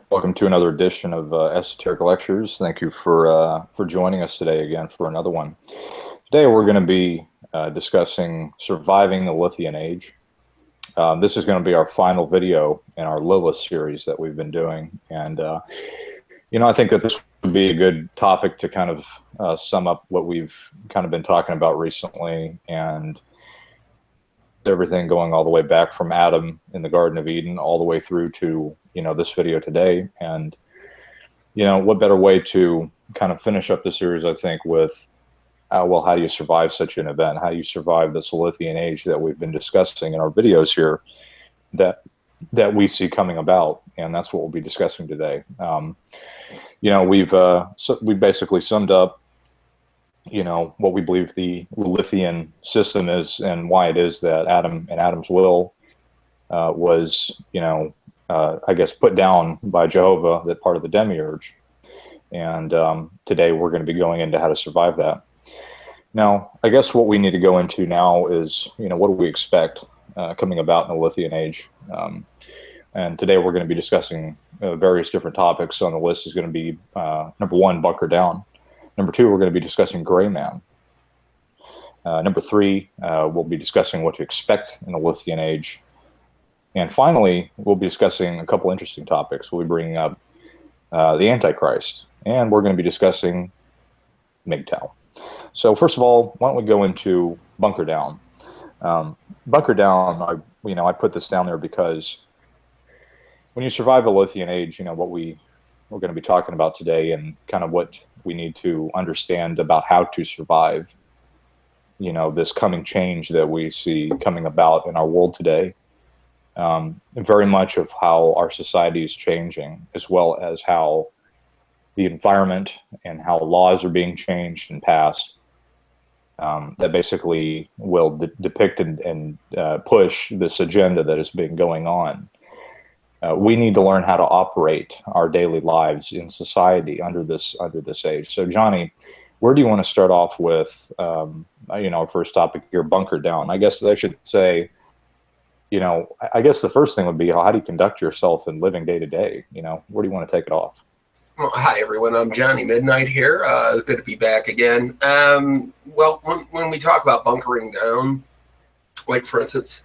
Welcome to another edition of Esoteric Lectures. Thank you for joining us today again for another one. Today we're going to be discussing surviving the Lilithian age. This is going to be our final video in our Lilith series that we've been doing, and I think that this would be a good topic to kind of sum up what we've kind of been talking about recently, and everything going all the way back from Adam in the Garden of Eden all the way through to this video today. And what better way to kind of finish up the series, I think, with well, how do you survive such an event? How do you survive this Lilithian age that we've been discussing in our videos here that we see coming about? And that's what we'll be discussing today. We've basically summed up what we believe the Lilithian system is and why it is that Adam and Adam's will was, I guess, put down by Jehovah, that part of the demiurge. And today we're going to be going into how to survive that. Now, I guess what we need to go into now is, what do we expect coming about in the Lilithian age? And today we're going to be discussing various different topics. On the list is going to be, number one, bunker down. Number two, we're going to be discussing gray man. Number three, we'll be discussing what to expect in the Lilithian age. And finally, we'll be discussing a couple interesting topics. We'll be bringing up the Antichrist, and we're going to be discussing MGTOW. So first of all, why don't we go into bunker down? Bunker down, I put this down there because when you survive the Lilithian age, what we're going to be talking about today and kind of what we need to understand about how to survive, this coming change that we see coming about in our world today. Very much of how our society is changing, as well as how the environment and how laws are being changed and passed, that basically will depict and push this agenda that has been going on. We need to learn how to operate our daily lives in society under this age. So, Johnny, where do you want to start off with? Our first topic here, bunker down. I guess I should say, I guess the first thing would be, how do you conduct yourself in living day to day? Where do you want to take it off? Well, hi everyone. I'm Johnny Midnight here. Good to be back again. Well, when we talk about bunkering down, like for instance,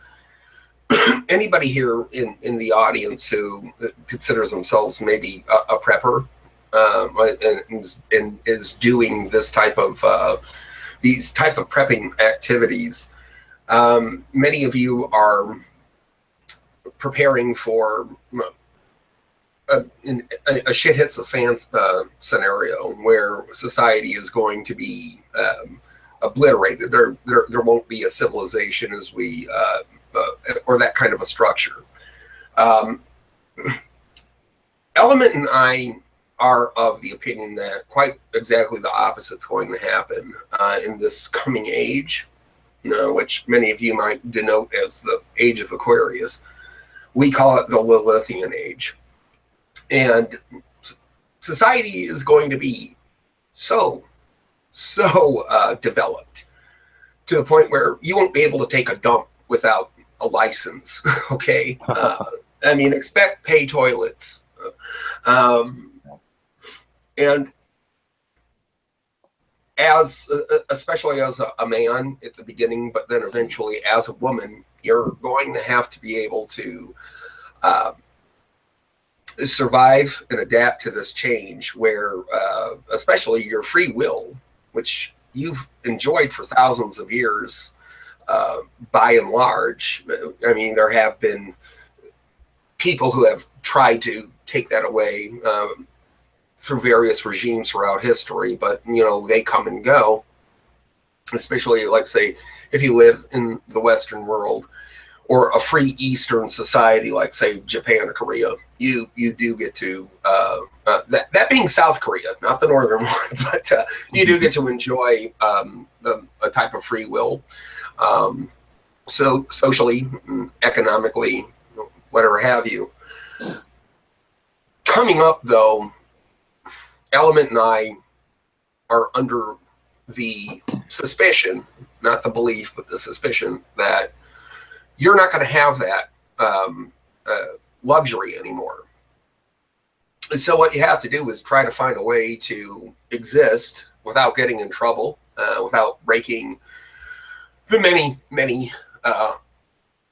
anybody here in the audience who considers themselves maybe a prepper and is doing this type of these type of prepping activities, many of you are preparing for a shit hits the fan scenario where society is going to be obliterated. There won't be a civilization as we or that kind of a structure. Element and I are of the opinion that quite exactly the opposite is going to happen in this coming age, which many of you might denote as the age of Aquarius. We call it the Lilithian age. And society is going to be so developed to the point where you won't be able to take a dump without a license. Okay. Expect pay toilets. And especially as a man at the beginning, but then eventually as a woman, you're going to have to be able to survive and adapt to this change where, especially your free will, which you've enjoyed for thousands of years, by and large. There have been people who have tried to take that away through various regimes throughout history, but they come and go. Especially, like, say, if you live in the Western world or a free Eastern society, like, say, Japan or Korea, you do get to that being South Korea, not the northern one, but you do get to enjoy a type of free will. So socially, economically, whatever have you. Coming up, though, Element and I are under the suspicion, not the belief, but the suspicion that you're not going to have that luxury anymore. So what you have to do is try to find a way to exist without getting in trouble, without breaking the many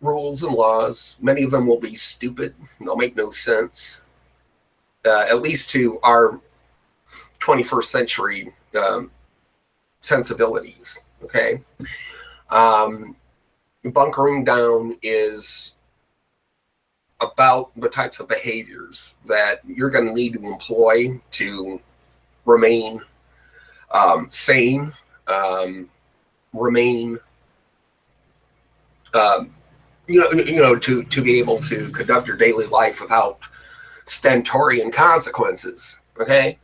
rules and laws. Many of them will be stupid. They'll make no sense, at least to our 21st century sensibilities. Okay. Bunkering down is about the types of behaviors that you're going to need to employ to remain sane, remain, to be able to conduct your daily life without stentorian consequences. Okay.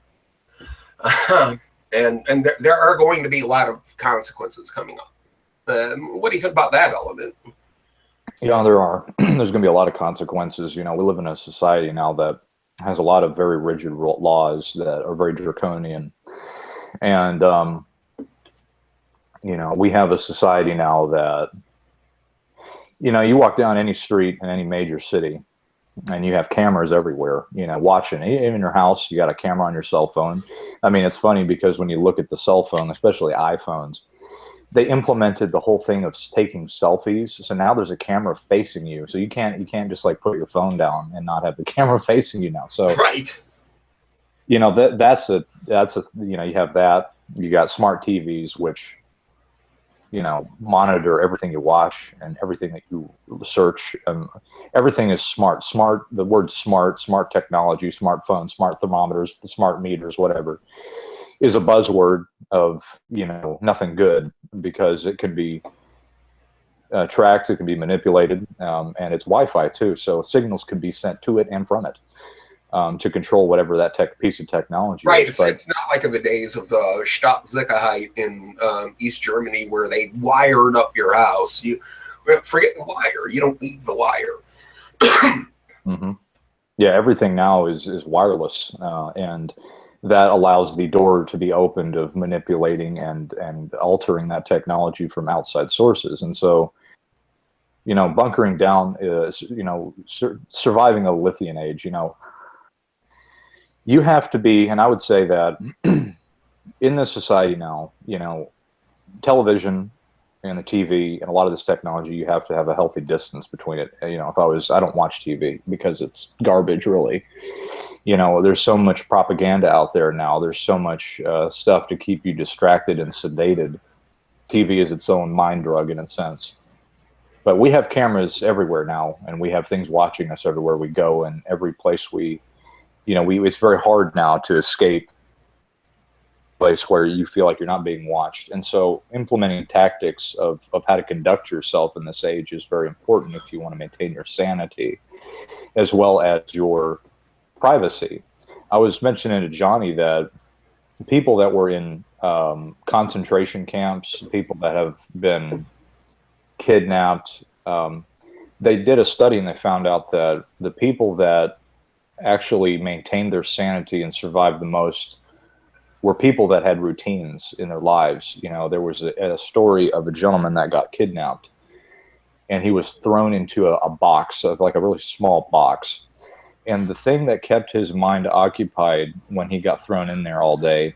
And there are going to be a lot of consequences coming up. What do you think about that element? Yeah, there are. There's going to be a lot of consequences. We live in a society now that has a lot of very rigid laws that are very draconian. And, we have a society now that, you walk down any street in any major city and you have cameras everywhere, watching. Even in your house, you got a camera on your cell phone. I mean, it's funny because when you look at the cell phone, especially iPhones, they implemented the whole thing of taking selfies. So now there's a camera facing you. So you can't just like put your phone down and not have the camera facing you now. So right. You have that. You got smart TVs, which, monitor everything you watch and everything that you search. Everything is smart. The word smart technology, smartphones, smart thermometers, the smart meters, whatever, is a buzzword of, nothing good, because it could be tracked, it can be manipulated, and it's Wi-Fi too. So signals can be sent to it and from it to control whatever that piece of technology right. is. It's not like in the days of the Stadtsicherheit in East Germany where they wired up your house. You forget the wire. You don't need the wire. Mm-hmm. Yeah, everything now is wireless, and that allows the door to be opened of manipulating and altering that technology from outside sources. And so, bunkering down is, surviving a Lilithian age, you have to be, and I would say that in this society now, television and the TV and a lot of this technology, you have to have a healthy distance between it. I don't watch TV because it's garbage, really. There's so much propaganda out there now. There's so much stuff to keep you distracted and sedated. TV is its own mind drug in a sense. But we have cameras everywhere now, and we have things watching us everywhere we go, and every place it's very hard now to escape a place where you feel like you're not being watched. And so implementing tactics of how to conduct yourself in this age is very important if you want to maintain your sanity as well as your privacy. I was mentioning to Johnny that people that were in concentration camps, people that have been kidnapped, they did a study and they found out that the people that actually maintained their sanity and survived the most were people that had routines in their lives. There was a story of a gentleman that got kidnapped, and he was thrown into a box, like a really small box. And the thing that kept his mind occupied when he got thrown in there all day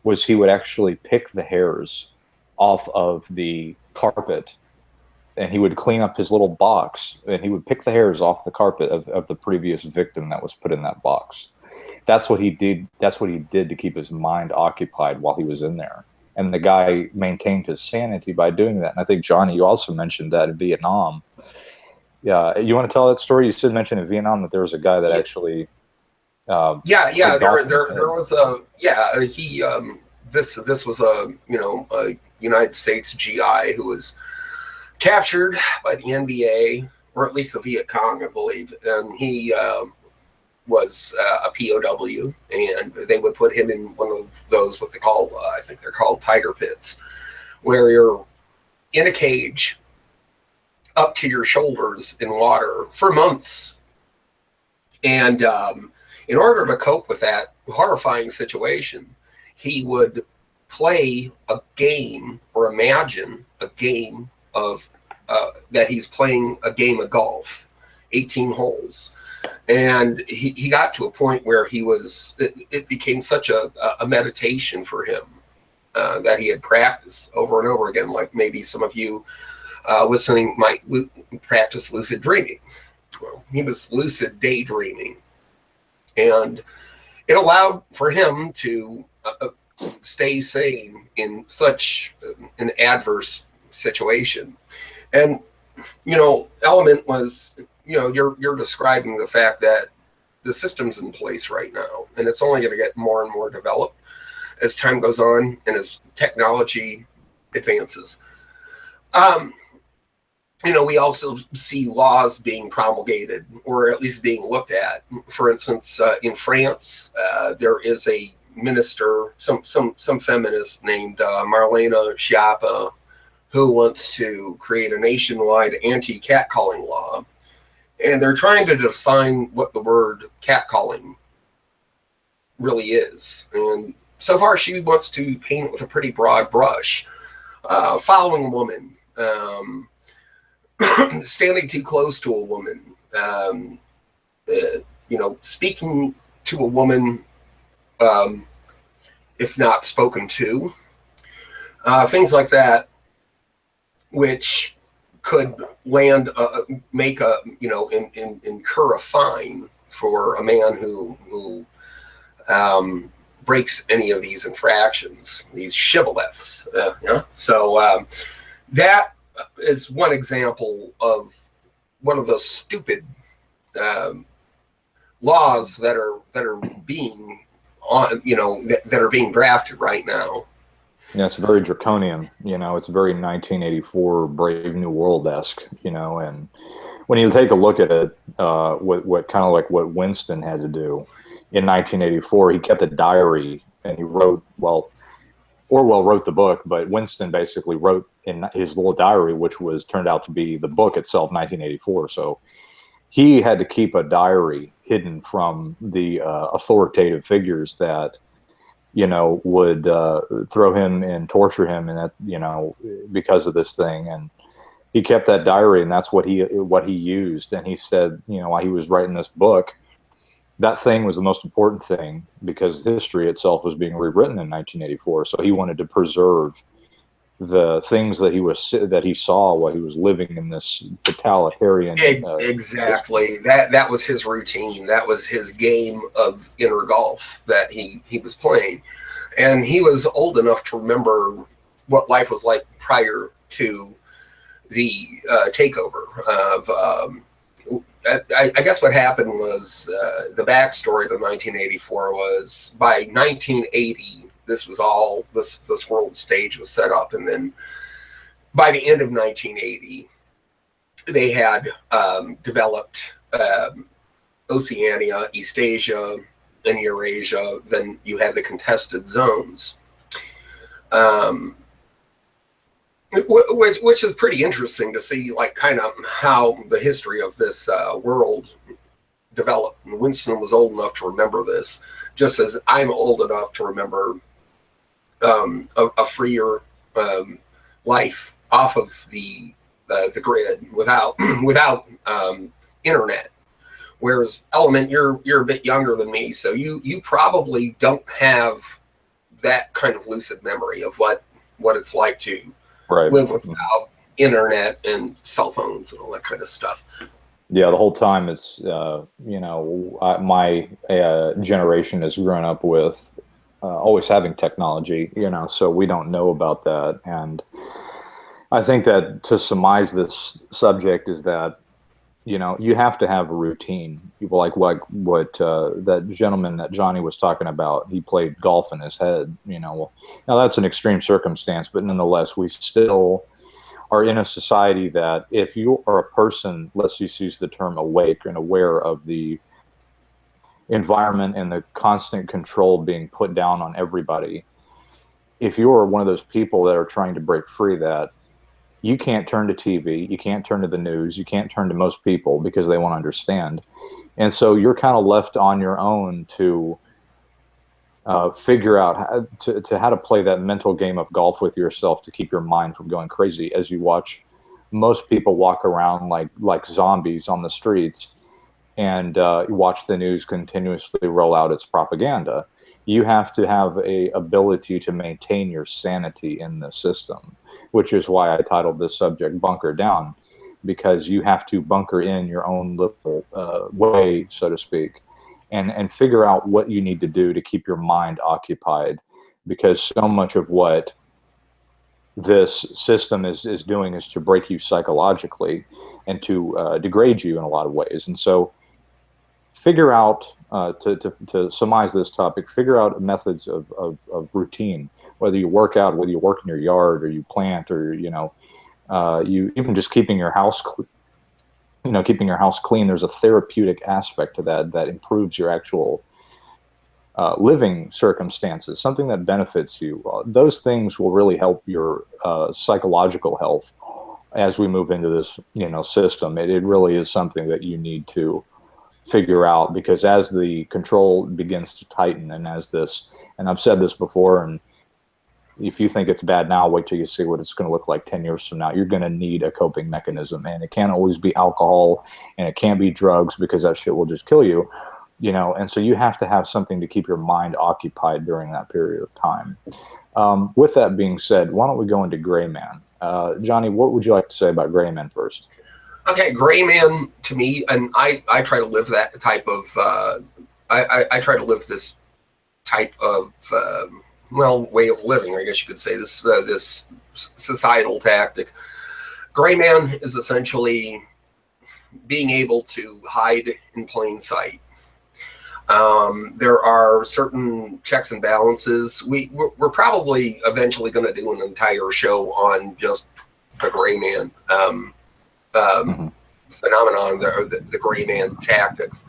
was he would actually pick the hairs off of the carpet, and he would clean up his little box, and he would pick the hairs off the carpet of the previous victim that was put in that box. That's what he did. That's what he did to keep his mind occupied while he was in there. And the guy maintained his sanity by doing that. And I think, Johnny, you also mentioned that in Vietnam. Yeah, you want to tell that story? You said mention in Vietnam that there was a guy that actually. There was this was a United States GI who was captured by the NBA, or at least the Viet Cong, I believe, and he was a POW, and they would put him in one of those what they call I think they're called tiger pits, where you're in a cage up to your shoulders in water for months. And in order to cope with that horrifying situation, he would play a game or imagine a game of that he's playing a game of golf, 18 holes. And he got to a point where it became such a meditation for him that he had practiced over and over again. Like maybe some of you listening might practice lucid dreaming. Well, he was lucid daydreaming, and it allowed for him to stay sane in such an adverse situation. And Element was, you're describing the fact that the system's in place right now, and it's only going to get more and more developed as time goes on and as technology advances. We also see laws being promulgated, or at least being looked at. For instance, in France, there is a minister, some feminist named Marlena Schiappa, who wants to create a nationwide anti-catcalling law. And they're trying to define what the word catcalling really is. And so far, she wants to paint it with a pretty broad brush. Following a woman, standing too close to a woman, speaking to a woman if not spoken to, things like that, which could land, incur a fine for a man who breaks any of these infractions, these shibboleths. So that is one example of one of those stupid laws that are being that are being drafted right now. Yeah, it's very draconian. It's very 1984 Brave New World-esque. And when you take a look at it, what kind of like what Winston had to do in 1984, he kept a diary and he wrote. Well, Orwell wrote the book, but Winston basically wrote in his little diary, which turned out to be the book itself, 1984. So he had to keep a diary hidden from the authoritative figures that would throw him and torture him, and that because of this thing. And he kept that diary, and that's what he used. And he said, while he was writing this book, that thing was the most important thing because history itself was being rewritten in 1984. So he wanted to preserve the things that he saw while he was living in this totalitarian. Exactly. That was his routine. That was his game of inner golf that he was playing, and he was old enough to remember what life was like prior to the takeover of. I guess what happened was the backstory to 1984 was by 1980. This was all this world stage was set up, and then by the end of 1980, they had developed Oceania, Eastasia, and Eurasia. Then you had the contested zones, which is pretty interesting to see, like kind of how the history of this world developed. And Winston was old enough to remember this, just as I'm old enough to remember a freer life off of the grid without internet. Whereas Element, you're a bit younger than me, so you probably don't have that kind of lucid memory of what it's like to live without internet and cell phones and all that kind of stuff. Yeah, the whole time it's my generation has grown up with always having technology, so we don't know about that. And I think that to surmise this subject is that, you have to have a routine. People like what that gentleman that Johnny was talking about, he played golf in his head, Now that's an extreme circumstance, but nonetheless, we still are in a society that if you are a person, let's just use the term awake and aware of the environment and the constant control being put down on everybody, if you're one of those people that are trying to break free, that you can't turn to TV, you can't turn to the news, you can't turn to most people because they won't understand. And so you're kind of left on your own to figure out how to play that mental game of golf with yourself to keep your mind from going crazy as you watch most people walk around like zombies on the streets. and you watch the news continuously roll out its propaganda. You have to have a ability to maintain your sanity in the system, which is why I titled this subject "Bunker Down," because you have to bunker in your own little way, so to speak, and figure out what you need to do to keep your mind occupied, because so much of what this system is doing is to break you psychologically and to degrade you in a lot of ways. And so figure out, to surmise this topic, figure out methods of routine, whether you work out, whether you work in your yard or you plant, or, you even just keeping your house, keeping your house clean. There's a therapeutic aspect to that improves your actual living circumstances, something that benefits you. Those things will really help your psychological health as we move into this, system. It really is something that you need to figure out, because as the control begins to tighten, and and I've said this before, and if you think it's bad now, wait till you see what it's going to look like 10 years from now. You're going to need a coping mechanism, and it can't always be alcohol, and it can't be drugs, because that shit will just kill you. And so you have to have something to keep your mind occupied during that period of time. With that being said, why don't we go into Gray Man? Johnny, what would you like to say about Gray Man first? Okay, Gray Man, to me, and I try to live that type of, I try to live this type of, way of living, I guess you could say, this societal tactic. Gray Man is essentially being able to hide in plain sight. There are certain checks and balances. We're probably eventually going to do an entire show on just the Gray Man phenomenon, the Gray Man tactics.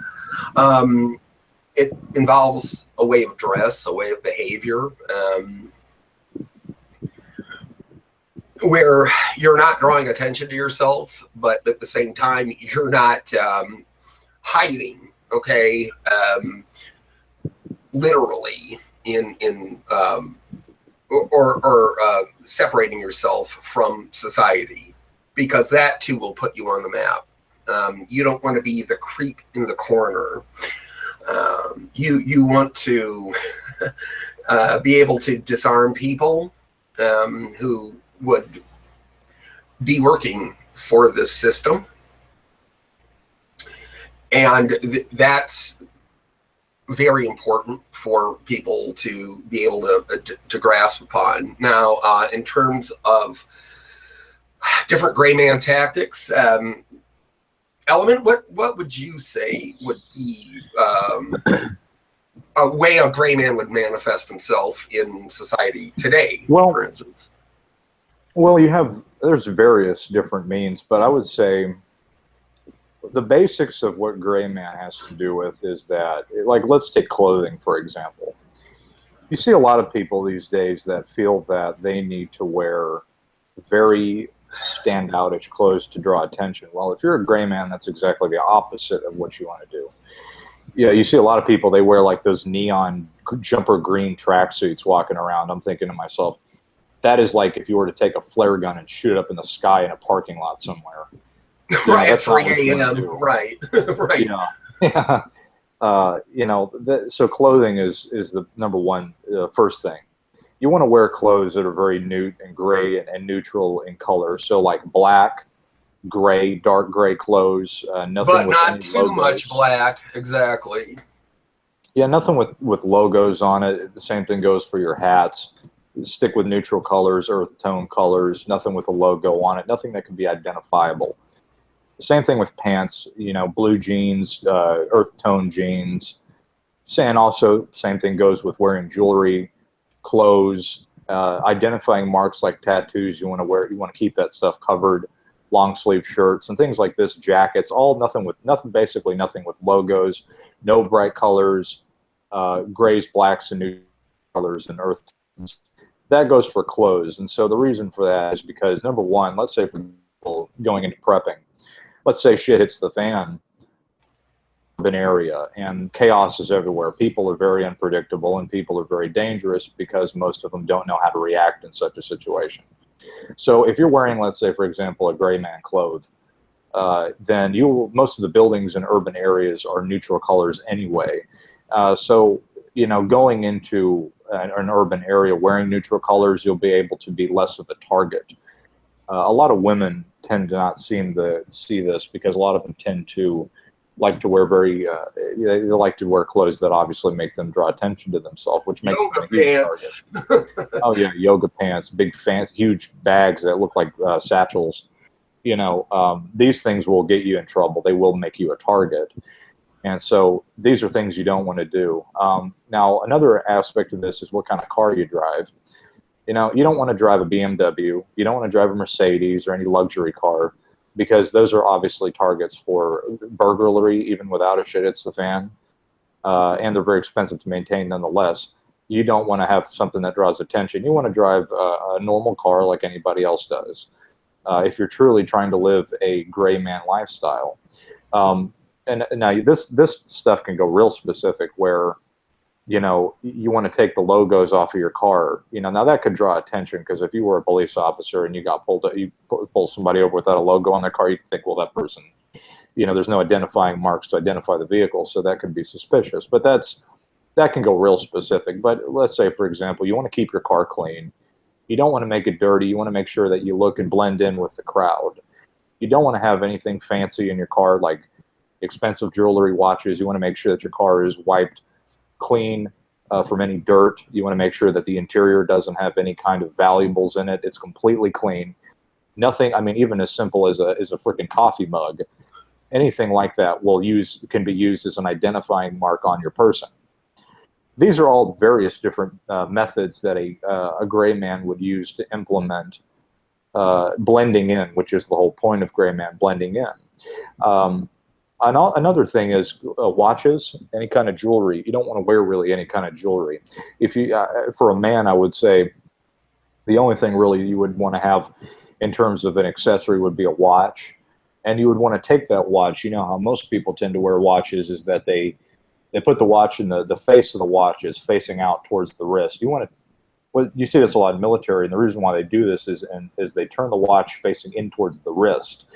It involves a way of dress, a way of behavior, where you're not drawing attention to yourself, but at the same time, you're not hiding. Okay, literally or separating yourself from society, because that too will put you on the map. You don't want to be the creep in the corner. You want to be able to disarm people who would be working for this system. And that's very important for people to be able to grasp upon. Now, in terms of different Gray Man tactics, Element, what would you say would be a way a Gray Man would manifest himself in society today, for instance? Well, there's various different means, but I would say the basics of what Gray Man has to do with is that, like, let's take clothing, for example. You see a lot of people these days that feel that they need to wear very standoutish clothes to draw attention. Well, if you're a Gray Man, that's exactly the opposite of what you want to do. Yeah, you see a lot of people, they wear like those neon jumper green tracksuits walking around. I'm thinking to myself, that is like if you were to take a flare gun and shoot it up in the sky in a parking lot somewhere. Right, at 3 a.m. Right, right. Yeah. So clothing is the number one first thing. You want to wear clothes that are very nude and gray and neutral in color. So like black, gray, dark gray clothes. Nothing, but with not too much black. Exactly. Yeah, nothing with logos on it. The same thing goes for your hats. Stick with neutral colors, earth tone colors. Nothing with a logo on it. Nothing that can be identifiable. Same thing with pants, blue jeans, earth tone jeans. And also, same thing goes with wearing jewelry, clothes, identifying marks like tattoos. You want to keep that stuff covered. Long sleeve shirts and things like this, jackets. Basically nothing with logos. No bright colors, grays, blacks, and neutral colors and earth tones. That goes for clothes. And so the reason for that is because, number one, let's say for people going into prepping, let's say shit hits the fan in an area and chaos is everywhere. People are very unpredictable and people are very dangerous because most of them don't know how to react in such a situation. So if you're wearing, let's say, for example, a Gray Man cloth, then most of the buildings in urban areas are neutral colors anyway. So, you know, going into an urban area wearing neutral colors, you'll be able to be less of a target. A lot of women tend to not seem to see this because a lot of them tend to like to wear they like to wear clothes that obviously make them draw attention to themselves, which makes them a huge target. Oh yeah, yoga pants, big fancy, huge bags that look like satchels. You know, these things will get you in trouble. They will make you a target. And so these are things you don't want to do. Now, another aspect of this is what kind of car you drive. You know, you don't want to drive a BMW. You don't want to drive a Mercedes or any luxury car, because those are obviously targets for burglary, even without a shit hits the fan. And they're very expensive to maintain nonetheless. You don't want to have something that draws attention. You want to drive a normal car like anybody else does. If you're truly trying to live a gray man lifestyle. And now this stuff can go real specific where, you know, you want to take the logos off of your car. You know, now that could draw attention, because if you were a police officer and you got you pull somebody over without a logo on their car, you can think, well, that person, you know, there's no identifying marks to identify the vehicle, so that could be suspicious. But that can go real specific. But let's say, for example, you want to keep your car clean. You don't want to make it dirty. You want to make sure that you look and blend in with the crowd. You don't want to have anything fancy in your car, like expensive jewelry, watches. You want to make sure that your car is wiped clean from any dirt. You want to make sure that the interior doesn't have any kind of valuables in it. It's completely clean. Nothing, I mean, even as simple as a freaking coffee mug, anything like that can be used as an identifying mark on your person. These are all various different methods that a gray man would use to implement blending in, which is the whole point of gray man, blending in. Another thing is watches, any kind of jewelry. You don't want to wear really any kind of jewelry. If you, for a man, I would say the only thing really you would want to have in terms of an accessory would be a watch. And you would want to take that watch. You know how most people tend to wear watches is that they put the watch in the face of the watch is facing out towards the wrist. You want to, well, you see this a lot in military, and the reason why they do this is they turn the watch facing in towards the wrist,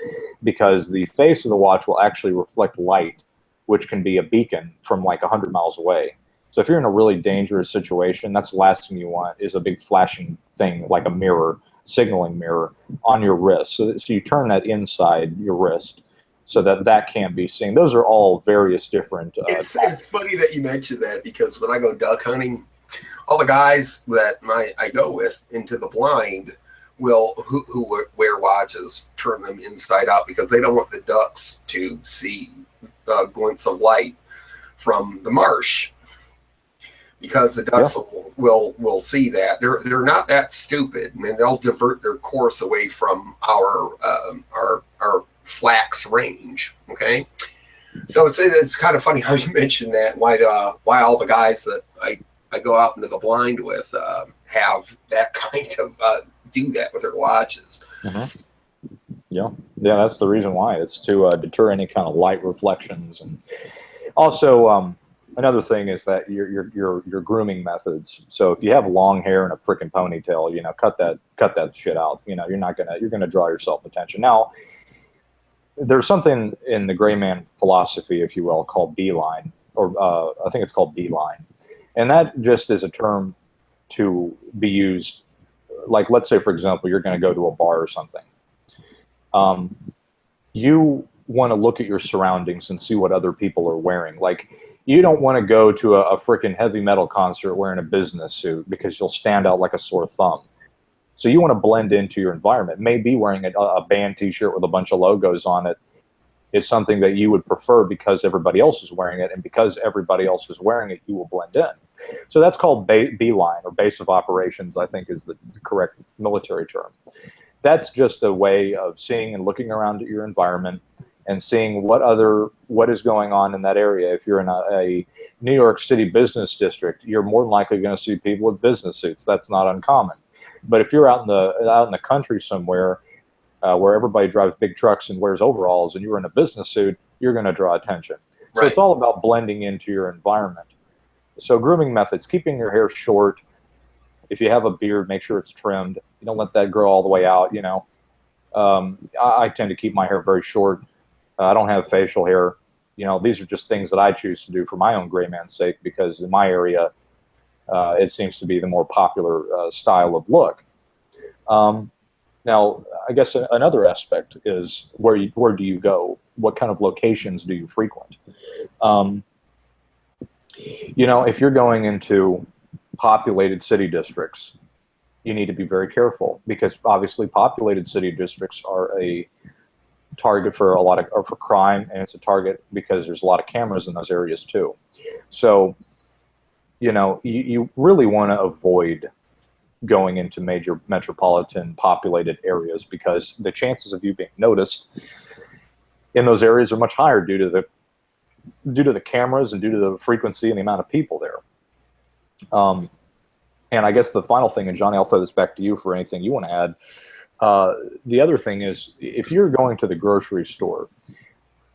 because the face of the watch will actually reflect light, which can be a beacon from like 100 miles away. So if you're in a really dangerous situation, that's the last thing you want is a big flashing thing like a mirror, signaling mirror on your wrist. So you turn that inside your wrist so that can't be seen. Those are all various different. It's funny that you mentioned that, because when I go duck hunting, all the guys that I go with into the blind who wear watches turn them inside out, because they don't want the ducks to see glints of light from the marsh, because the ducks will see that. They're not that stupid. I mean, they'll divert their course away from our flax range. Okay, so it's kind of funny how you mentioned that. Why all the guys that I go out into the blind with have that kind of do that with their watches. Mm-hmm. Yeah, that's the reason why. It's to deter any kind of light reflections. And also another thing is that your grooming methods. So if you have long hair and a freaking ponytail, you know, cut that shit out. You know, you're gonna draw yourself attention. Now, there's something in the gray man philosophy, if you will, called beeline, or I think it's called beeline. And that just is a term to be used, like, let's say, for example, you're going to go to a bar or something. You want to look at your surroundings and see what other people are wearing. Like, you don't want to go to a freaking heavy metal concert wearing a business suit, because you'll stand out like a sore thumb. So you want to blend into your environment. Maybe wearing a band t-shirt with a bunch of logos on it is something that you would prefer because everybody else is wearing it, and because everybody else is wearing it, you will blend in. So that's called beeline, or base of operations, I think is the correct military term. That's just a way of seeing and looking around at your environment and seeing what is going on in that area. If you're in a New York City business district, you're more than likely going to see people with business suits. That's not uncommon. But if you're out in the country somewhere, where everybody drives big trucks and wears overalls, and you're in a business suit, you're going to draw attention. So It's all about blending into your environment. So grooming methods: keeping your hair short. If you have a beard, make sure it's trimmed. You don't let that grow all the way out, you know. I tend to keep my hair very short. I don't have facial hair. You know, these are just things that I choose to do for my own gray man's sake, because in my area, it seems to be the more popular style of look. Now, I guess another aspect is where do you go? What kind of locations do you frequent? You know, if you're going into populated city districts, you need to be very careful, because obviously populated city districts are a target for a lot of, or for crime, and it's a target because there's a lot of cameras in those areas too. So, you know, you really want to avoid going into major metropolitan populated areas, because the chances of you being noticed in those areas are much higher due to the cameras and due to the frequency and the amount of people there. And I guess the final thing, and Johnny, I'll throw this back to you for anything you want to add. The other thing is, if you're going to the grocery store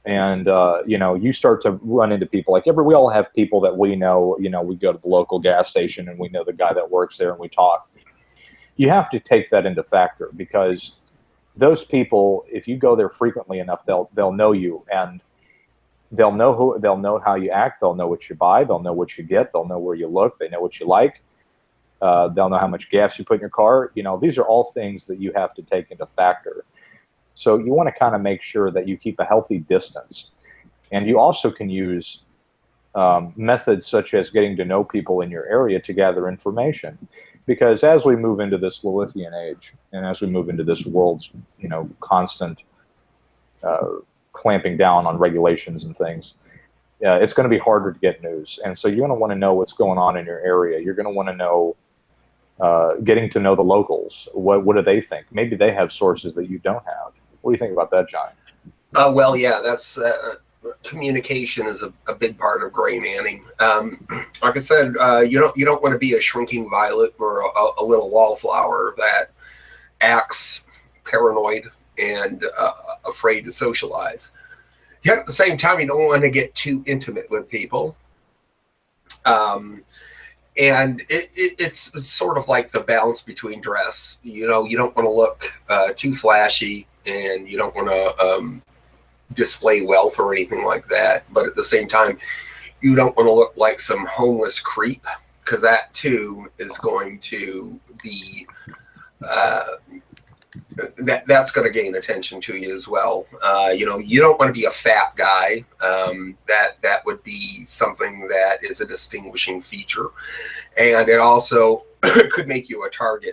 and, you know, you start to run into people, like we all have people that we know, you know, we go to the local gas station and we know the guy that works there and we talk. You have to take that into factor, because those people, if you go there frequently enough, they'll know you, and they'll know how you act. They'll know what you buy. They'll know what you get. They'll know where you look. They know what you like. They'll know how much gas you put in your car. You know, these are all things that you have to take into factor. So you want to kind of make sure that you keep a healthy distance. And you also can use methods such as getting to know people in your area to gather information. Because as we move into this Lilithian age, and as we move into this world's, you know, constant clamping down on regulations and things, it's going to be harder to get news. And so you're going to want to know what's going on in your area. You're going to want to know, getting to know the locals. What do they think? Maybe they have sources that you don't have. What do you think about that, John? Well, yeah, that's communication is a big part of gray manning. Like I said, you don't want to be a shrinking violet or a little wallflower that acts paranoid and afraid to socialize. Yet at the same time, you don't want to get too intimate with people. And it's sort of like the balance between dress. You know, you don't want to look too flashy, and you don't want to display wealth or anything like that. But at the same time, you don't want to look like some homeless creep, because that too is going to be that's going to gain attention to you as well. You know, you don't want to be a fat guy. That would be something that is a distinguishing feature, and it also could make you a target,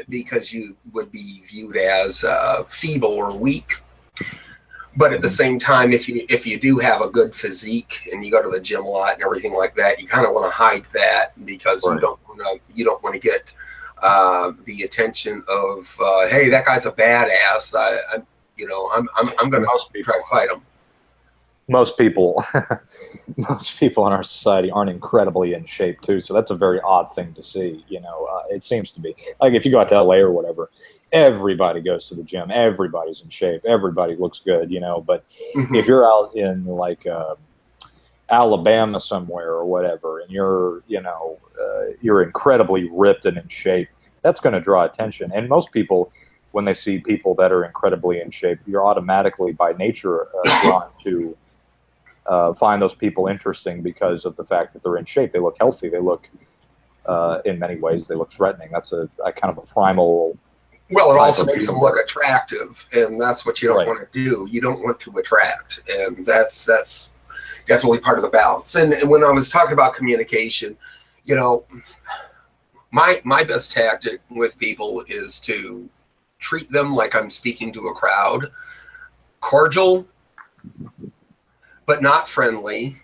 because you would be viewed as feeble or weak. But at the same time, if you do have a good physique and you go to the gym a lot and everything like that, you kind of want to hide that, because right. you don't want to get the attention of hey, that guy's a badass. I'm going to try to fight him. Most people in our society aren't incredibly in shape too, so that's a very odd thing to see. You know, it seems to be like if you go out to LA or whatever, everybody goes to the gym, everybody's in shape, everybody looks good. You know, but if you're out in like Alabama somewhere or whatever, and you're you're incredibly ripped and in shape, that's going to draw attention. And most people, when they see people that are incredibly in shape, you're automatically by nature drawn to find those people interesting because of the fact that they're in shape. They look healthy. They look, in many ways, they look threatening. That's a kind of a primal. Well, it also makes them look attractive, and that's what you don't want to do. You don't want to attract, and that's definitely part of the balance. And when I was talking about communication, you know, my best tactic with people is to treat them like I'm speaking to a crowd, cordial, but not friendly,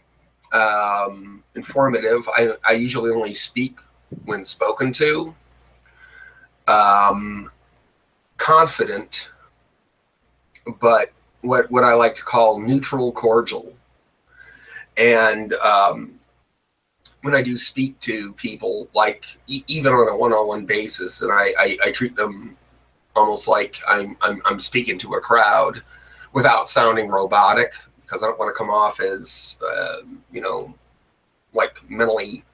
informative. I usually only speak when spoken to, confident, but what I like to call neutral cordial. And when I do speak to people, like even on a one-on-one basis, and I treat them almost like I'm speaking to a crowd without sounding robotic, because I don't want to come off as like mentally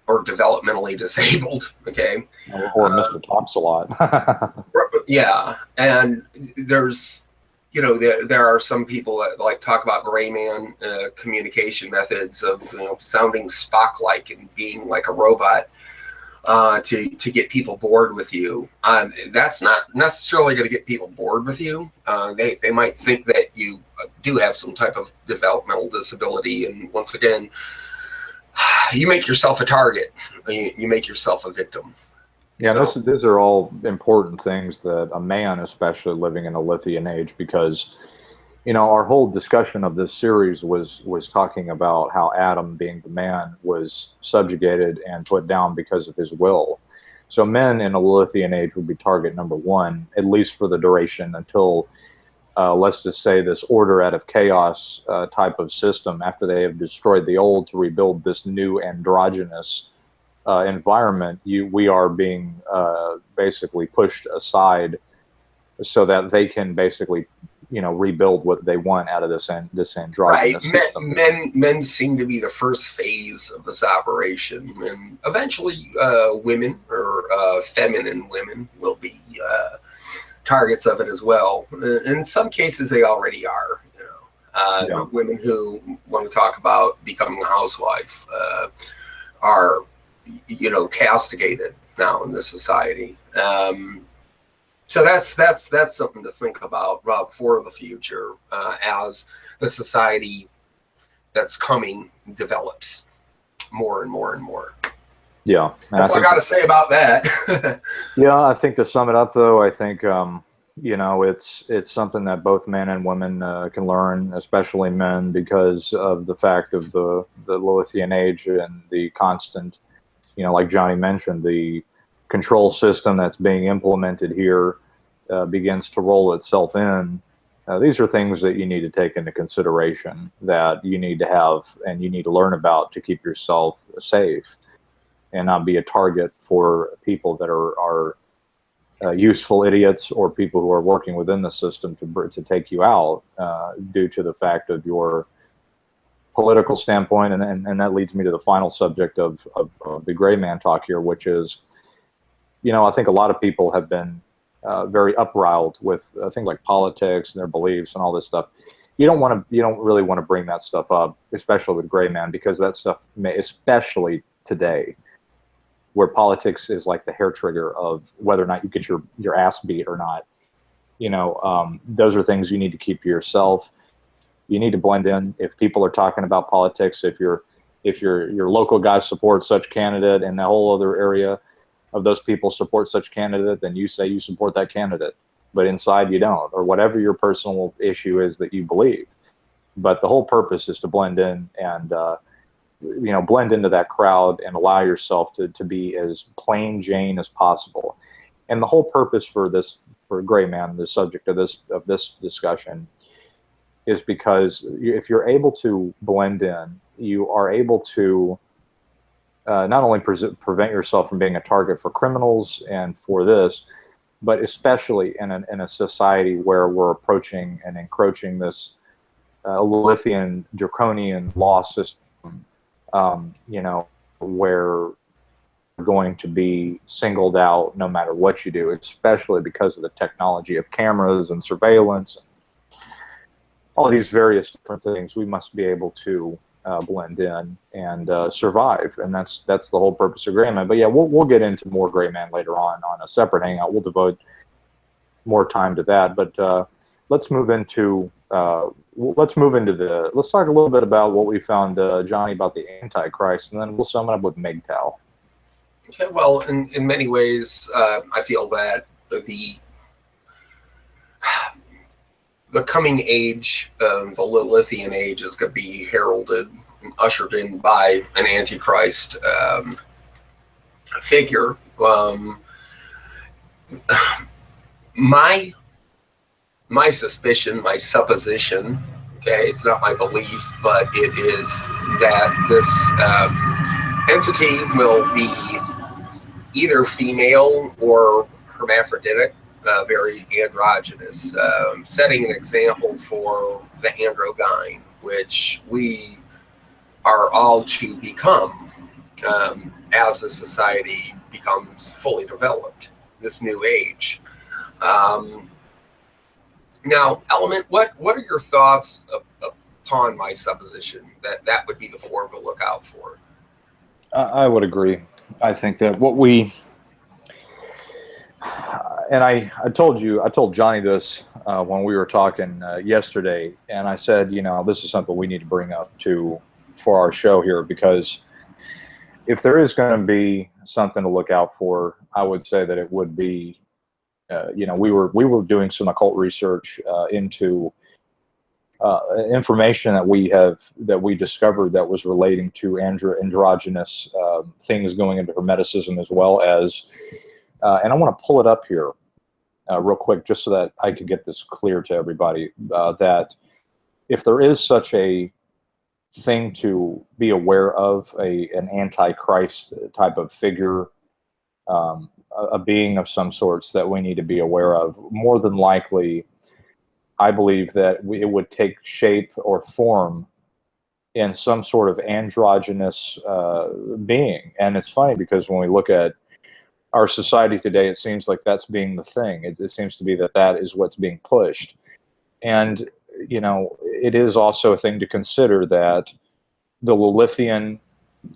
or developmentally disabled. Okay. Or Mr. Talks a lot. Yeah. And there's, you know, there are some people that like talk about gray man communication methods of, you know, sounding Spock-like and being like a robot to get people bored with you. That's not necessarily going to get people bored with you. They might think that you do have some type of developmental disability. And once again, you make yourself a target. You make yourself a victim. Yeah, So, these are all important things that a man, especially living in a Lilithian age, because, you know, our whole discussion of this series was talking about how Adam, being the man, was subjugated and put down because of his will. So men in a Lilithian age would be target number one, at least for the duration until, let's just say, this order out of chaos type of system, after they have destroyed the old to rebuild this new androgynous environment, we are being basically pushed aside so that they can basically, you know, rebuild what they want out of this androgynous system. Men seem to be the first phase of this operation, and eventually women or feminine women will be targets of it as well. In some cases, they already are. You know, Yeah. women who want to talk about becoming a housewife are, you know, castigated now in this society. So that's something to think about, Rob, for the future as the society that's coming develops more and more and more. Yeah, that's all I got to say about that. Yeah, I think to sum it up, though, I think you know, it's something that both men and women can learn, especially men, because of the fact of the Lilithian age and the constant, you know, like Johnny mentioned, the control system that's being implemented here begins to roll itself in. These are things that you need to take into consideration, that you need to have and you need to learn about to keep yourself safe and not be a target for people that are useful idiots or people who are working within the system to take you out due to the fact of your political standpoint. And that leads me to the final subject of the gray man talk here, which is, you know, I think a lot of people have been very upriled with things like politics and their beliefs and all this stuff. You don't really want to bring that stuff up, especially with gray man, because that stuff especially today, where politics is like the hair trigger of whether or not you get your ass beat or not. You know, those are things you need to keep to yourself. You need to blend in. If people are talking about politics, if your local guy supports such candidate and the whole other area of those people support such candidate, then you say you support that candidate, but inside you don't, or whatever your personal issue is that you believe. But the whole purpose is to blend in and you know, blend into that crowd and allow yourself to be as plain Jane as possible. And the whole purpose for gray man, the subject of this discussion, is because if you're able to blend in, you are able to not only prevent yourself from being a target for criminals and for this, but especially in a society where we're approaching and encroaching this Lilithian draconian law system, you know, where you're going to be singled out no matter what you do, especially because of the technology of cameras and surveillance, all of these various different things. We must be able to blend in and survive, and that's the whole purpose of Gray Man. But yeah, we'll get into more Gray Man later on a separate hangout. We'll devote more time to that. But let's move into let's talk a little bit about what we found, Johnny, about the Antichrist, and then we'll sum it up with MGTOW. Okay, well, in many ways, I feel that the coming age, the Lilithian age, is going to be heralded and ushered in by an Antichrist figure. My suspicion, my supposition, okay, it's not my belief, but it is that this entity will be either female or hermaphroditic, very androgynous, setting an example for the androgyne, which we are all to become. as the society becomes fully developed, this new age. Now, Element, what are your thoughts upon my supposition that that would be the form to look out for? I would agree. I think that what we, and I told Johnny this when we were talking yesterday, and I said, this is something we need to bring up for our show here, because if there is going to be something to look out for, I would say that it would be, we were doing some occult research into information that we discovered that was relating to androgynous things going into Hermeticism, as well as, and I want to pull it up here real quick just so that I can get this clear to everybody, that if there is such a thing to be aware of, an antichrist type of figure, a being of some sorts that we need to be aware of, more than likely, I believe that it would take shape or form in some sort of androgynous being. And it's funny because when we look at our society today, it seems like that's being the thing. It seems to be that is what's being pushed. And, it is also a thing to consider that the Lilithian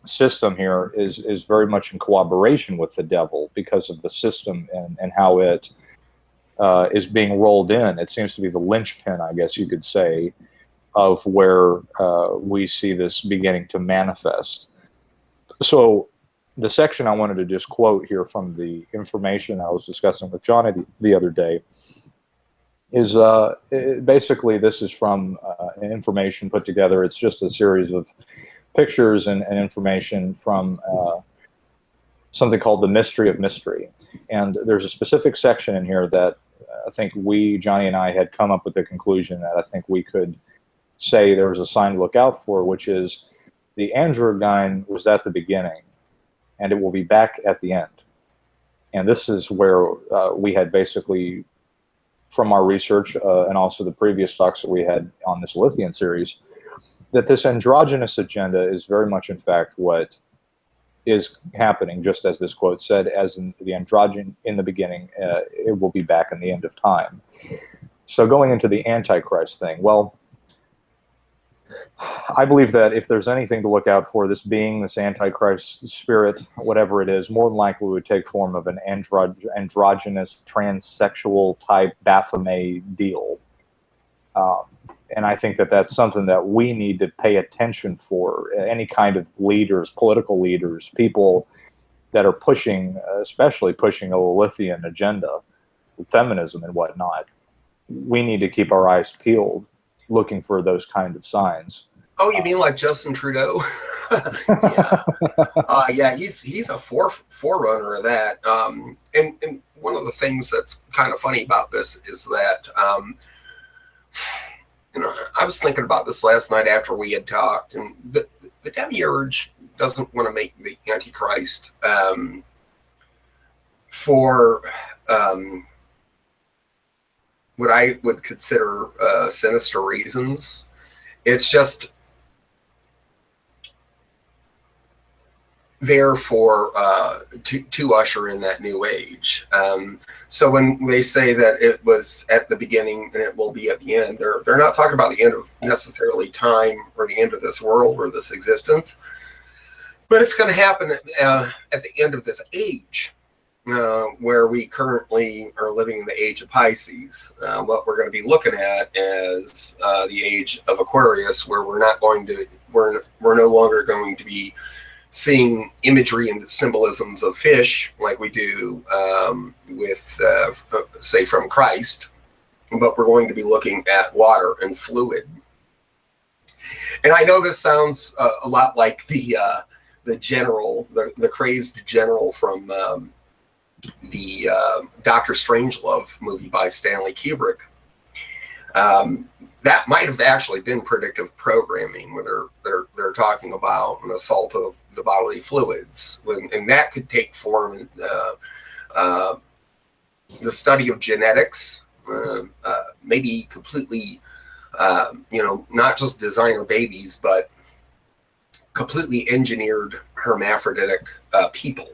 system here is very much in cooperation with the devil because of the system and how it is being rolled in. It seems to be the linchpin, I guess you could say, of where we see this beginning to manifest. So the section I wanted to just quote here from the information I was discussing with Johnny the other day is basically, this is from information put together. It's just a series of pictures and information from something called the Mystery of Mystery. And there's a specific section in here that I think Johnny and I had come up with the conclusion that I think we could say there was a sign to look out for, which is the androgyne was at the beginning and it will be back at the end. And this is where we had basically, from our research and also the previous talks that we had on this Lilithian series, that this androgynous agenda is very much, in fact, what is happening, just as this quote said, as in the androgyne in the beginning, it will be back in the end of time. So going into the Antichrist thing, well, I believe that if there's anything to look out for, this Antichrist spirit, whatever it is, more than likely would take form of an androgynous, transsexual type Baphomet deal. And I think that that's something that we need to pay attention for. Any kind of leaders, political leaders, people that are pushing, especially pushing a Lilithian agenda, feminism and whatnot, we need to keep our eyes peeled, looking for those kind of signs. Oh, you mean like Justin Trudeau? Yeah, yeah. He's a forerunner of that. And one of the things that's kind of funny about this is that, I was thinking about this last night after we had talked, and the demiurge doesn't want to make the Antichrist for what I would consider sinister reasons. It's just there for to usher in that new age. So when they say that it was at the beginning and it will be at the end, they're not talking about the end of necessarily time or the end of this world or this existence, but it's going to happen at the end of this age. Where we currently are living in the age of Pisces. What we're going to be looking at is the age of Aquarius, where we're no longer going to be seeing imagery and symbolisms of fish like we do with, say, from Christ, but we're going to be looking at water and fluid. And I know this sounds a lot like the general, the crazed general from the Dr. Strangelove movie by Stanley Kubrick. That might have actually been predictive programming, where they're talking about an assault of the bodily fluids, and that could take form in the study of genetics, maybe completely, not just designer babies, but completely engineered hermaphroditic people.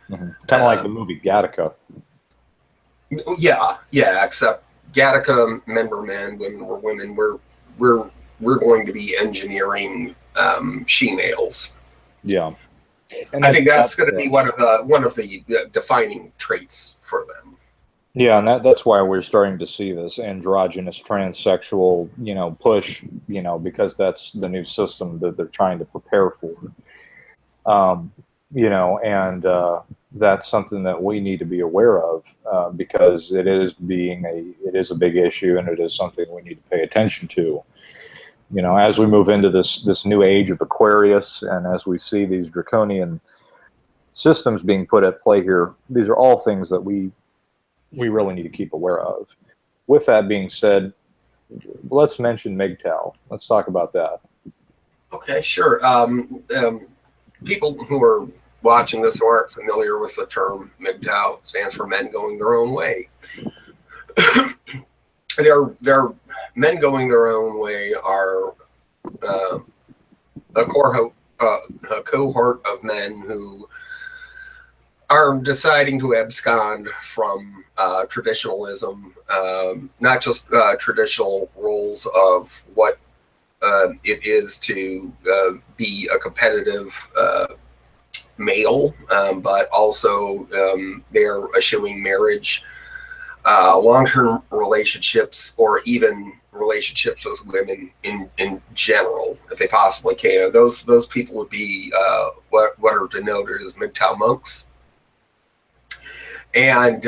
Kind of like the movie Gattaca. Yeah, except Gattaca, men were men, women were women. We're going to be engineering she-males. Yeah, and I think that's going to be one of the defining traits for them. Yeah, and that's why we're starting to see this androgynous transsexual, push, because that's the new system that they're trying to prepare for. And that's something that we need to be aware of because it is a big issue, and it is something we need to pay attention to. As we move into this new age of Aquarius, and as we see these draconian systems being put at play here, these are all things that we really need to keep aware of. With that being said, let's mention MGTOW. Let's talk about that. Okay, sure. People who are watching this who aren't familiar with the term MGTOW, it stands for Men Going Their Own Way. Their men going their own way are a cohort of men who are deciding to abscond from traditionalism, not just traditional roles of what it is to be a competitive male, but also they're eschewing marriage, long-term relationships, or even relationships with women in general, if they possibly can. Those people would be what are denoted as MGTOW monks. And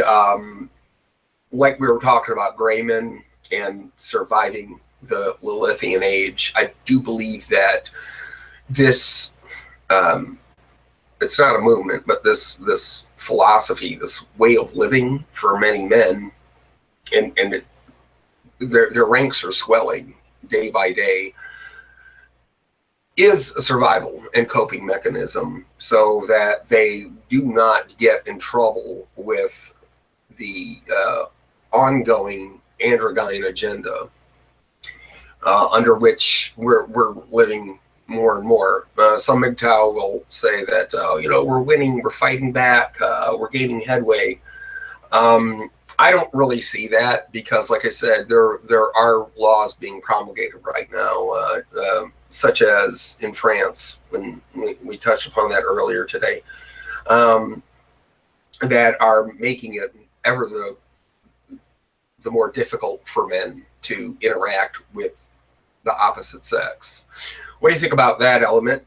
like we were talking about gray men and surviving the Lilithian age, I do believe that this, it's not a movement, but this philosophy, this way of living for many men, and their ranks are swelling day by day, is a survival and coping mechanism so that they do not get in trouble with the ongoing androgyne agenda under which we're living more and more. Some MGTOW will say that, we're winning, we're fighting back, we're gaining headway. I don't really see that because, like I said, there are laws being promulgated right now, such as in France, when we touched upon that earlier today, that are making it ever the more difficult for men to interact with the opposite sex. What do you think about that element?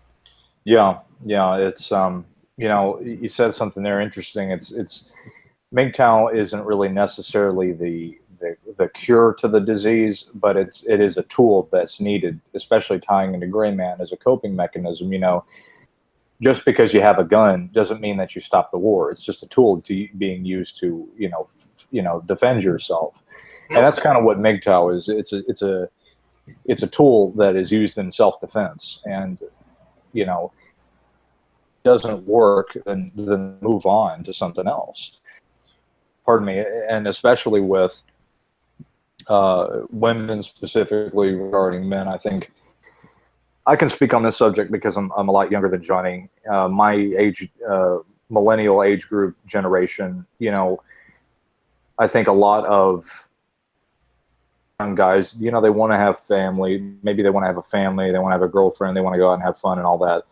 Yeah, it's you said something there interesting. It's MGTOW isn't really necessarily the cure to the disease, but it is a tool that's needed, especially tying into gray man as a coping mechanism. Just because you have a gun doesn't mean that you stop the war. It's just a tool being used to defend yourself, and that's kind of what MGTOW is. It's a tool that is used in self-defense, and doesn't work, then move on to something else. Pardon me. And especially with women specifically regarding men, I think I can speak on this subject because I'm a lot younger than Johnny. My age, millennial age group generation, I think a lot of young guys, they want to have family. Maybe they want to have a family. They want to have a girlfriend. They want to go out and have fun and all that.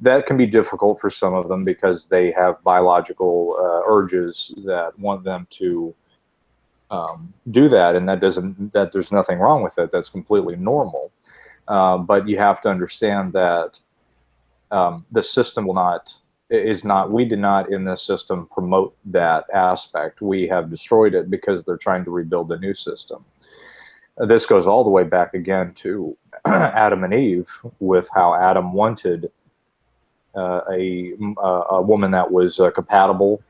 That can be difficult for some of them because they have biological urges that want them to do that, and that there's nothing wrong with it. That's completely normal. But you have to understand that the system we did not in this system promote that aspect. We have destroyed it because they're trying to rebuild a new system. This goes all the way back again to Adam and Eve, with how Adam wanted a woman that was compatible,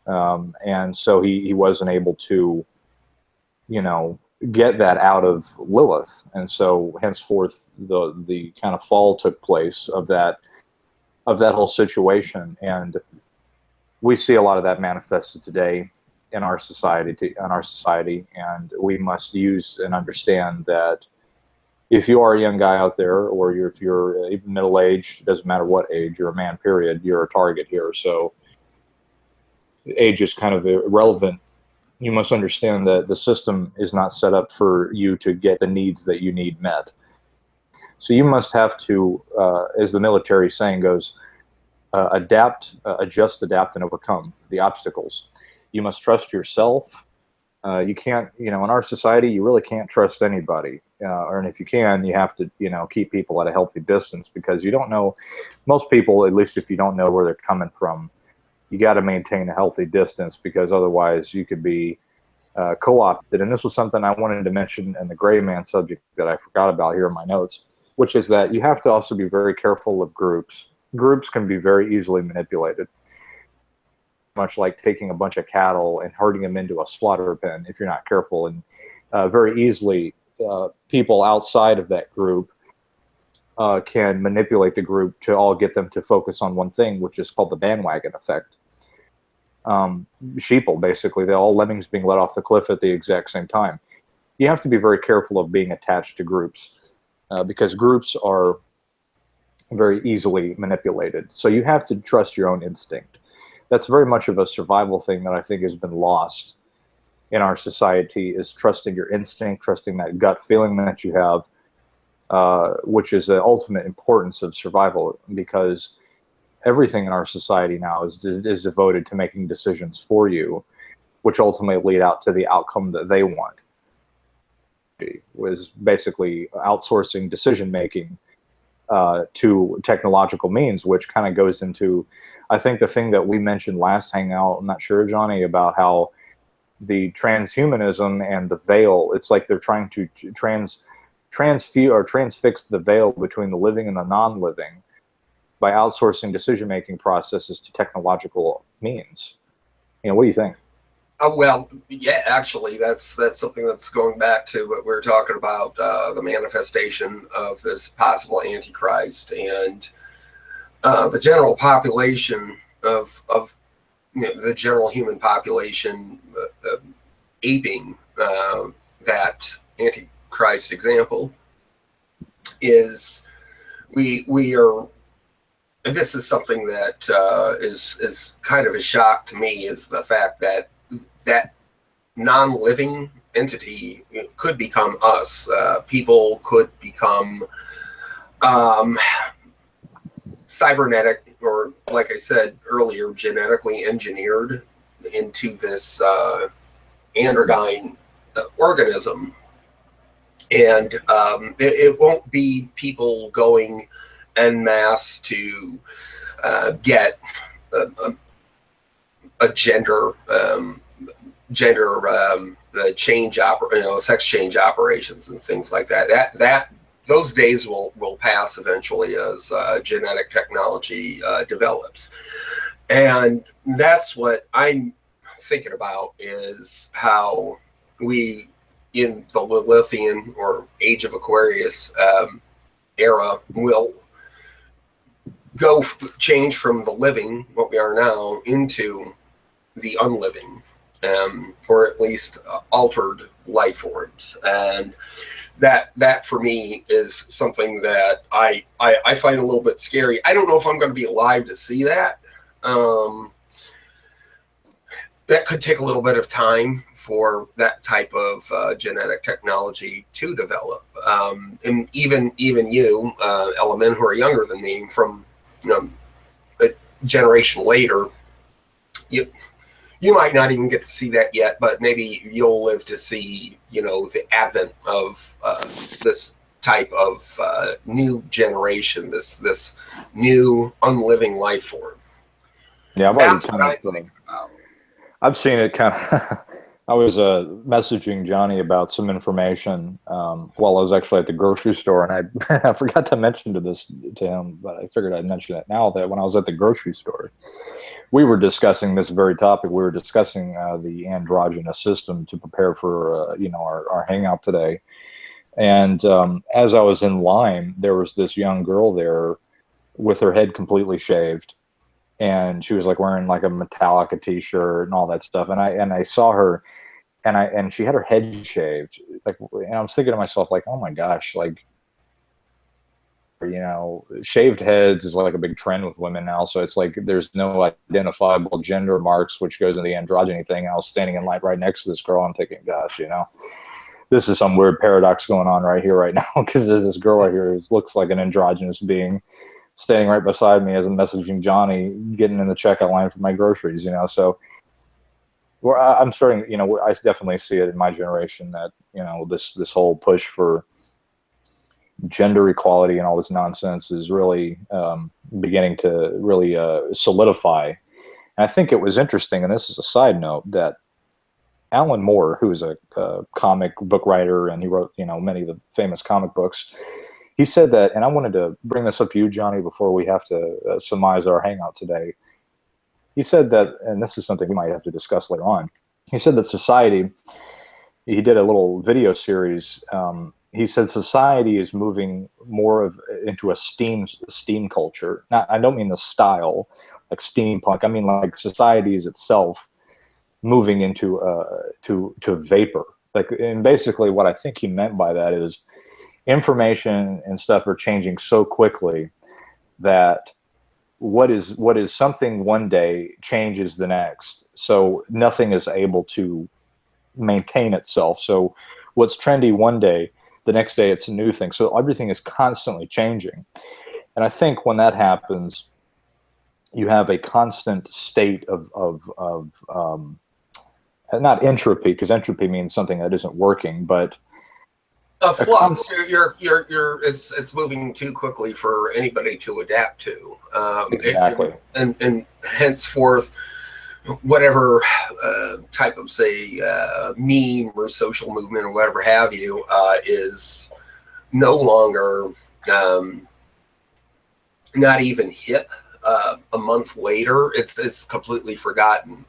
and so he wasn't able to, get that out of Lilith, and so henceforth the kind of fall took place of that whole situation, and we see a lot of that manifested today in our society, and we must use and understand that, if you are a young guy out there, or if you're even middle-aged, it doesn't matter what age, you're a man, period, you're a target here. So age is kind of irrelevant. You must understand that the system is not set up for you to get the needs that you need met. So you must have to, as the military saying goes, adapt, adjust, adapt, and overcome the obstacles. You must trust yourself. You can't, in our society, you really can't trust anybody. And if you can, you have to, keep people at a healthy distance, because you don't know, most people, at least if you don't know where they're coming from, you got to maintain a healthy distance, because otherwise you could be co-opted. And this was something I wanted to mention in the gray man subject that I forgot about here in my notes, which is that you have to also be very careful of groups. Groups can be very easily manipulated, much like taking a bunch of cattle and herding them into a slaughter pen if you're not careful. And very easily, people outside of that group can manipulate the group to all get them to focus on one thing, which is called the bandwagon effect. Sheeple, basically, they're all lemmings being let off the cliff at the exact same time. You have to be very careful of being attached to groups, because groups are very easily manipulated. So you have to trust your own instinct. That's very much of a survival thing that I think has been lost in our society, is trusting your instinct, trusting that gut feeling that you have, which is the ultimate importance of survival, because everything in our society now is devoted to making decisions for you, which ultimately lead out to the outcome that they want. It was basically outsourcing decision making to technological means, which kind of goes into, I think, the thing that we mentioned last hangout. I'm not sure, Johnny, about how the transhumanism and the veil, it's like they're trying to transfix the veil between the living and the non-living by outsourcing decision-making processes to technological means. What do you think? Well, yeah, actually, that's something that's going back to what we were talking about, the manifestation of this possible Antichrist, and the general population of the general human population aping that Antichrist example. Is we are. And this is something that is kind of a shock to me, is the fact that non-living entity could become us. People could become cybernetic, or, like I said earlier, genetically engineered into this androgyne organism. And it won't be people going en masse to get a gender change, sex change operations and things like that. That those days will pass eventually as genetic technology develops. And that's what I'm thinking about, is how we, in the Lilithian or Age of Aquarius era, will change from the living, what we are now, into the unliving, or at least altered life forms. And that for me is something that I find a little bit scary. I don't know if I'm going to be alive to see that. That could take a little bit of time for that type of genetic technology to develop. And even you, Element, who are younger than me, from a generation later, you might not even get to see that yet, but maybe you'll live to see, the advent of this type of new generation, this new unliving life form. Yeah, I've seen it kind of. I was messaging Johnny about some information while I was actually at the grocery store, and I forgot to mention to him, but I figured I'd mention it now, that when I was at the grocery store, we were discussing this very topic. We were discussing the androgynous system to prepare for our hangout today. And as I was in line, there was this young girl there with her head completely shaved, and she was like wearing like a Metallica t-shirt and all that stuff. And I saw her, and she had her head shaved. And I was thinking to myself, like, oh my gosh, like, shaved heads is like a big trend with women now. So it's like there's no identifiable gender marks, which goes into the androgyny thing. I was standing in line right next to this girl. I'm thinking, gosh, this is some weird paradox going on right here, right now, because there's this girl right here who looks like an androgynous being standing right beside me as I'm messaging Johnny, getting in the checkout line for my groceries, So I'm starting, I definitely see it in my generation that, this whole push for gender equality and all this nonsense is really beginning to really solidify. And I think it was interesting, and this is a side note, that Alan Moore, who is a comic book writer, and he wrote, many of the famous comic books, he said that, and I wanted to bring this up to you, Johnny, before we have to surmise our hangout today. He said that, and this is something we might have to discuss later on, he said that society, he did a little video series, he said society is moving more into a steam culture. I don't mean the style, like steampunk, I mean like society is itself moving into to vapor. And basically what I think he meant by that is information and stuff are changing so quickly that what is something one day changes the next. So nothing is able to maintain itself. So what's trendy one day, the next day it's a new thing. So everything is constantly changing. And I think when that happens, you have a constant state of not entropy, because entropy means something that isn't working, but a flux. It's moving too quickly for anybody to adapt to. Exactly. And henceforth, whatever type of, say, meme or social movement or whatever have you, is no longer not even hip. A month later, it's completely forgotten.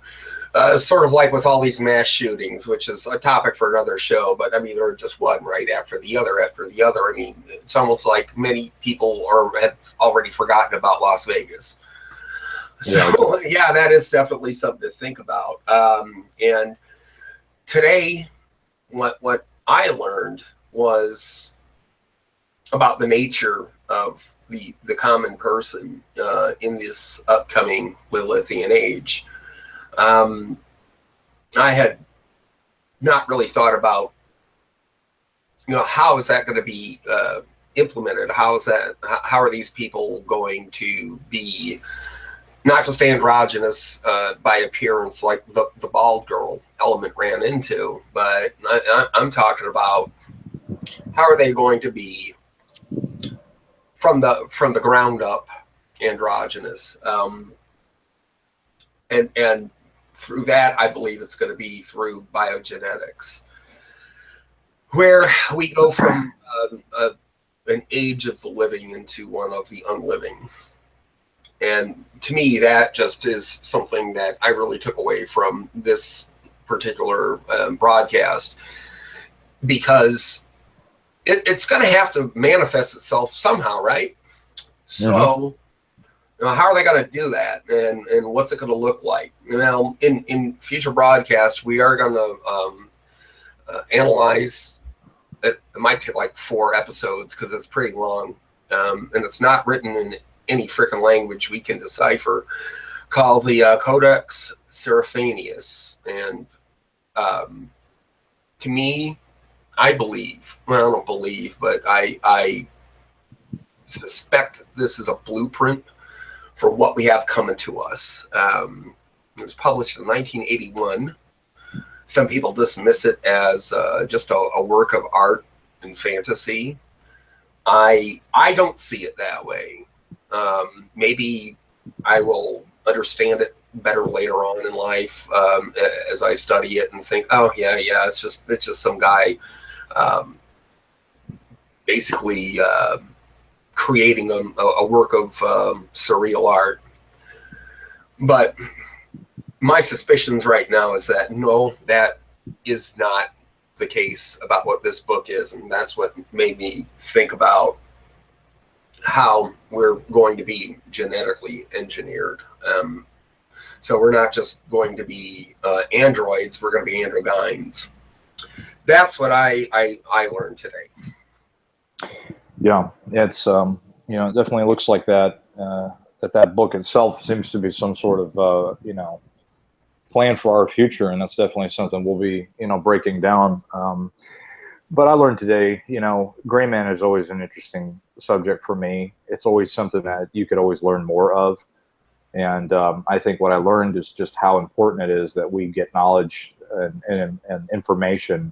Sort of like with all these mass shootings, which is a topic for another show, but I mean, they're just one right after the other. I mean, it's almost like many people have already forgotten about Las Vegas. So yeah, that is definitely something to think about. And today, what I learned was about the nature of the common person in this upcoming Lilithian age. I had not really thought about, how is that going to be implemented? How are these people going to be not just androgynous by appearance, like the bald girl element ran into, but I'm talking about how are they going to be from the ground up androgynous, and through that, I believe it's going to be through biogenetics, where we go from an age of the living into one of the unliving. And to me, that just is something that I really took away from this particular broadcast, because it's going to have to manifest itself somehow, right? So, how are they going to do that, and what's it going to look like? In future broadcasts, we are going to analyze. It might take like 4 episodes because it's pretty long, and it's not written in any freaking language we can decipher, called the Codex Seraphanius. And to me, I believe, well, I don't believe, but I suspect this is a blueprint for what we have coming to us. It was published in 1981. Some people dismiss it as just a work of art and fantasy. I don't see it that way. Maybe I will understand it better later on in life as I study it and think, oh yeah, it's just some guy basically creating a work of surreal art. But my suspicions right now is that no, that is not the case about what this book is, and that's what made me think about how we're going to be genetically engineered. So we're not just going to be androids, we're going to be androgynes. That's what I learned today. Yeah, it's you know, it definitely looks like that. That book itself seems to be some sort of you know, plan for our future, and that's definitely something we'll be, you know, breaking down. But I learned today, you know, gray man is always an interesting subject for me. It's always something that you could always learn more of. And I think what I learned is just how important it is that we get knowledge and information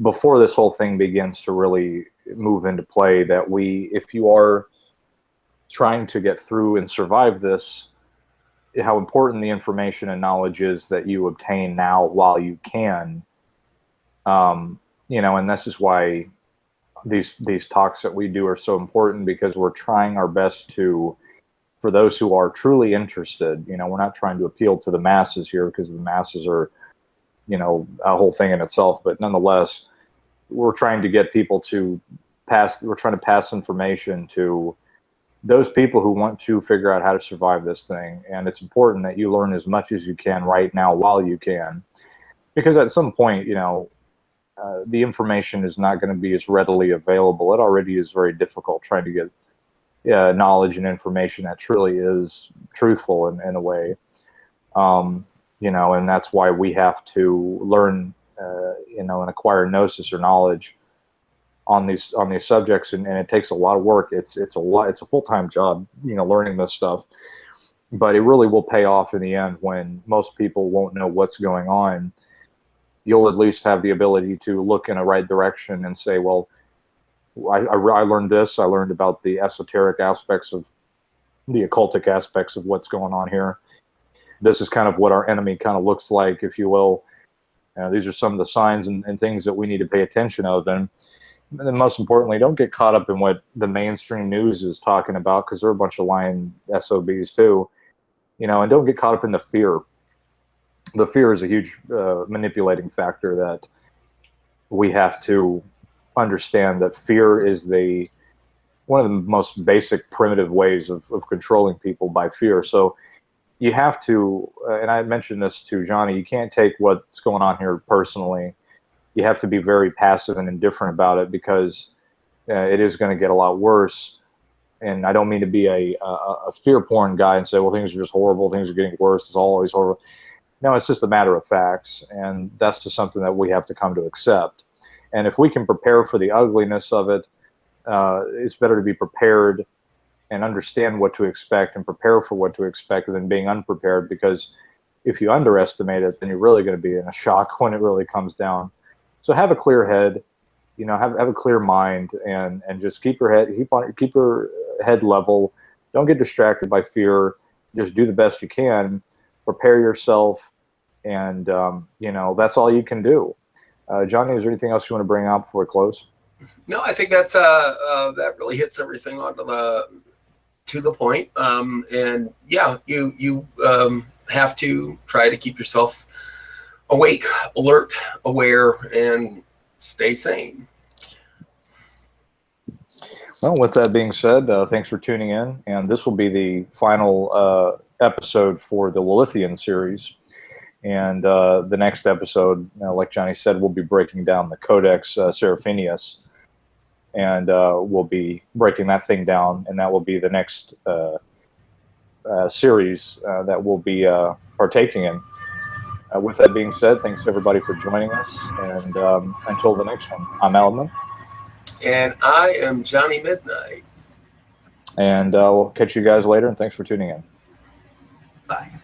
before this whole thing begins to really move into play. That we, if you are trying to get through and survive this, how important the information and knowledge is that you obtain now while you can. You know, and this is why these talks that we do are so important, because we're trying our best to, for those who are truly interested, you know, we're not trying to appeal to the masses here, because the masses are, you know, a whole thing in itself, but nonetheless, we're trying to get people to we're trying to pass information to those people who want to figure out how to survive this thing. And it's important that you learn as much as you can right now while you can, because at some point, you know, the information is not going to be as readily available. It already is very difficult trying to get knowledge and information that truly is truthful in a way. You know, and that's why we have to learn, you know, and acquire gnosis or knowledge on these subjects, and it takes a lot of work. It's a full-time job, you know, learning this stuff, but it really will pay off in the end. When most people won't know what's going on, you'll at least have the ability to look in a right direction and say, well, I learned this. I learned about the esoteric aspects of the occultic aspects of what's going on here. This is kind of what our enemy kind of looks like, if you will. These are some of the signs and things that we need to pay attention of. And then most importantly, don't get caught up in what the mainstream news is talking about, because they're a bunch of lying SOBs too. You know, and don't get caught up in the fear. The fear is a huge manipulating factor that we have to understand, that fear is one of the most basic primitive ways of controlling people, by fear. So you have to, and I mentioned this to Johnny, you can't take what's going on here personally. You have to be very passive and indifferent about it, because it is going to get a lot worse. And I don't mean to be a fear porn guy and say, well, things are just horrible, things are getting worse, it's always horrible. No, it's just a matter of facts, and that's just something that we have to come to accept. And if we can prepare for the ugliness of it, it's better to be prepared and understand what to expect and prepare for what to expect than being unprepared, because if you underestimate it, then you're really going to be in a shock when it really comes down. So have a clear head, you know, have a clear mind, and just keep your head level. Don't get distracted by fear. Just do the best you can. Prepare yourself, and you know, that's all you can do. Johnny, is there anything else you want to bring up before we close? No, I think that's that really hits everything onto the point. And yeah, you have to try to keep yourself awake, alert, aware, and stay sane. Well, with that being said, thanks for tuning in, and this will be the final episode for the Lilithian series. And the next episode, like Johnny said, we'll be breaking down the Codex Seraphinius, and we'll be breaking that thing down, and that will be the next series that we'll be partaking in. With that being said, thanks everybody for joining us, and until the next one, I'm Alman. And I am Johnny Midnight. And we'll catch you guys later, and thanks for tuning in. Bye.